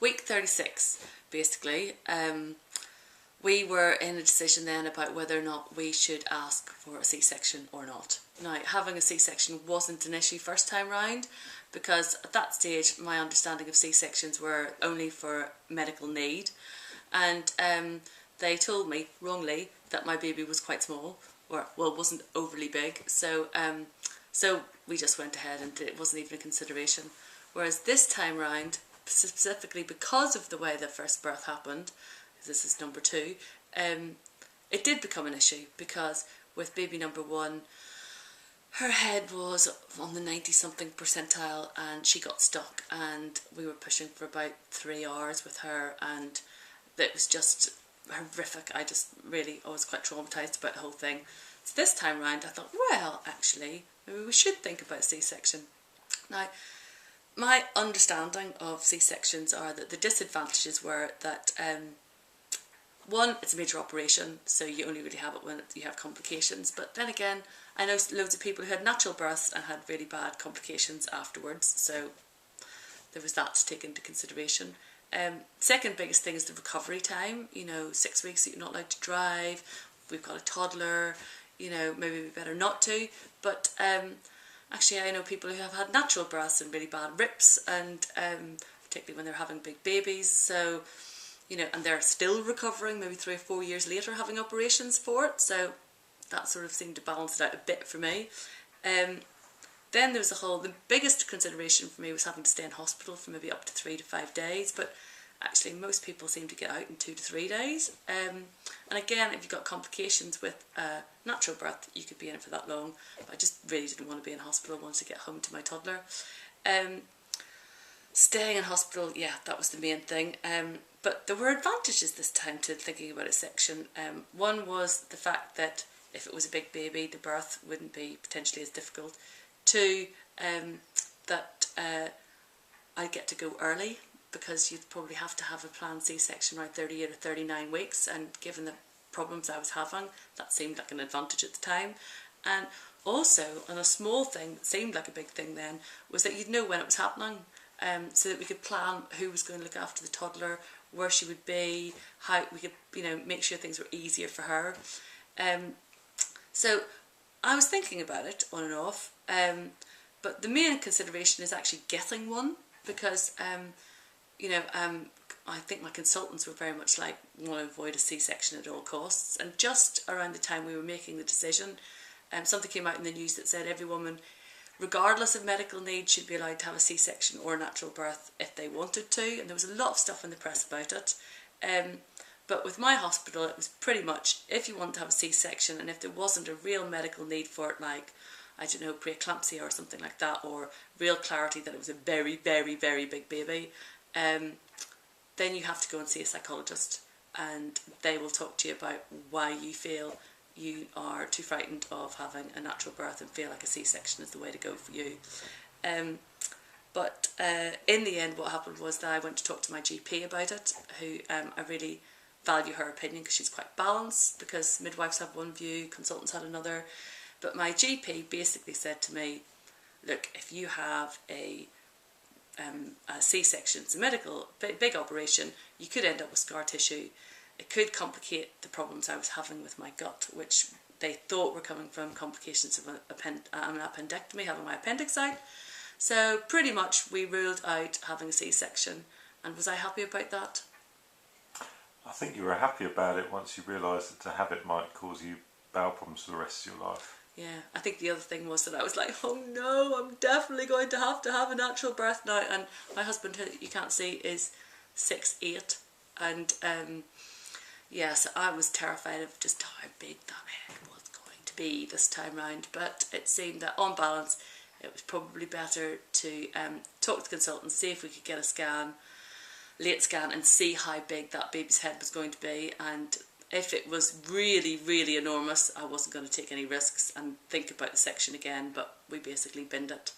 week 36, basically. We were in a decision then about whether or not we should ask for a C-section or not. Now, having a C-section wasn't an issue first time round, because at that stage my understanding of C-sections were only for medical need, and they told me, wrongly, that my baby was quite small, or, well, wasn't overly big, so we just went ahead and it wasn't even a consideration. Whereas this time round, specifically because of the way the first birth happened, this is number 2, it did become an issue, because with baby number 1, her head was on the 90-something percentile and she got stuck, and we were pushing for about 3 hours with her, and it was just horrific. I was quite traumatised about the whole thing. So this time round I thought, well, actually, maybe we should think about a C-section. Now, my understanding of C-sections are that the disadvantages were that one, it's a major operation, so you only really have it when you have complications. But then again, I know loads of people who had natural births and had really bad complications afterwards, so there was that to take into consideration. Second biggest thing is the recovery time. 6 weeks that you're not allowed to drive. We've got a toddler. Maybe it'd be better not to. But actually, I know people who have had natural births and really bad rips, and particularly when they're having big babies. So, and they're still recovering, maybe 3 or 4 years later, having operations for it. So that sort of seemed to balance it out a bit for me. Then there was the biggest consideration for me was having to stay in hospital for maybe up to 3 to 5 days, but actually most people seem to get out in 2 to 3 days. And again, if you've got complications with natural birth, you could be in it for that long, but I just really didn't want to be in hospital. I wanted to get home to my toddler. Staying in hospital, yeah, that was the main thing. But there were advantages this time to thinking about a section. One was the fact that if it was a big baby, the birth wouldn't be potentially as difficult. 2, that I'd get to go early, because you'd probably have to have a planned C-section around 38 or 39 weeks, and given the problems I was having, that seemed like an advantage at the time. And also, on a small thing that seemed like a big thing then, was that you'd know when it was happening, so that we could plan who was going to look after the toddler, where she would be, how we could, make sure things were easier for her. So I was thinking about it on and off, but the main consideration is actually getting one, because I think my consultants were very much like, want to avoid a C-section at all costs. And just around the time we were making the decision, something came out in the news that said every woman, regardless of medical need, should be allowed to have a C-section or a natural birth if they wanted to, and there was a lot of stuff in the press about it. But with my hospital, it was pretty much, if you want to have a C-section, and if there wasn't a real medical need for it, like, I don't know, preeclampsia or something like that, or real clarity that it was a very, very, very big baby, then you have to go and see a psychologist, and they will talk to you about why you feel you are too frightened of having a natural birth and feel like a C-section is the way to go for you. But in the end, what happened was that I went to talk to my GP about it, who I really value her opinion, because she's quite balanced, because midwives have one view, consultants had another. But my GP basically said to me, look, if you have a C-section, it's a medical, big operation, you could end up with scar tissue. It could complicate the problems I was having with my gut, which they thought were coming from complications of an appendectomy, having my appendix out. So pretty much we ruled out having a C-section. And was I happy about that? I think you were happy about it once you realised that to have it might cause you bowel problems for the rest of your life. Yeah, I think the other thing was that I was like, oh no, I'm definitely going to have a natural birth now. And my husband, who you can't see, is 6'8", and yeah, so I was terrified of just how big that head was going to be this time round. But it seemed that on balance, it was probably better to talk to the consultant, see if we could get a scan, late scan, and see how big that baby's head was going to be. And if it was really, really enormous, I wasn't going to take any risks and think about the section again, but we basically binned it.